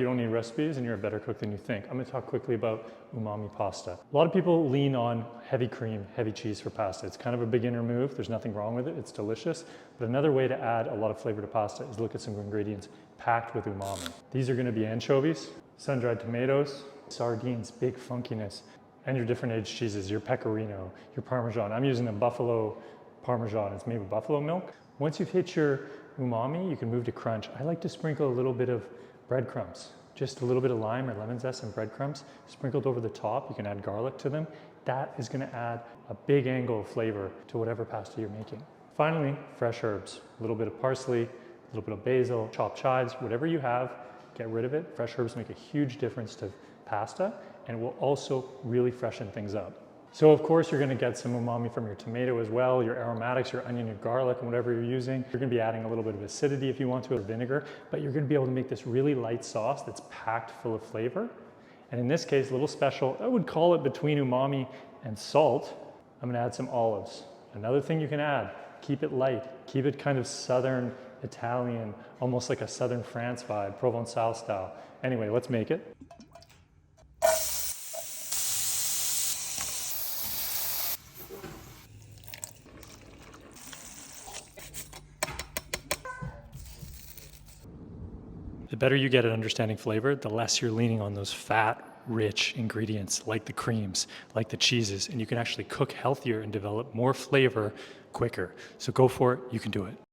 You don't need recipes and you're a better cook than you think. I'm gonna talk quickly about umami pasta. A lot of people lean on heavy cream, heavy cheese for pasta. It's kind of a beginner move. There's nothing wrong with it. It's delicious. But another way to add a lot of flavor to pasta is look at some ingredients packed with umami. These are gonna be anchovies, sun-dried tomatoes, sardines, big funkiness, and your different aged cheeses, your pecorino, your Parmesan. I'm using a buffalo Parmesan. It's made with buffalo milk. Once you've hit your umami, you can move to crunch. I like to sprinkle a little bit of breadcrumbs, just a little bit of lime or lemon zest and breadcrumbs sprinkled over the top. You can add garlic to them. That is going to add a big angle of flavor to whatever pasta you're making. Finally, fresh herbs, a little bit of parsley, a little bit of basil, chopped chives, whatever you have, get rid of it. Fresh herbs make a huge difference to pasta and will also really freshen things up. So of course you're gonna get some umami from your tomato as well, your aromatics, your onion, your garlic, and whatever you're using. You're gonna be adding a little bit of acidity if you want to, or vinegar, but you're gonna be able to make this really light sauce that's packed full of flavor. And in this case, a little special, I would call it between umami and salt. I'm gonna add some olives. Another thing you can add, keep it light, keep it kind of Southern Italian, almost like a Southern France vibe, Provençal style. Anyway, let's make it. The better you get at understanding flavor, the less you're leaning on those fat, rich ingredients like the creams, like the cheeses, and you can actually cook healthier and develop more flavor quicker. So go for it, you can do it.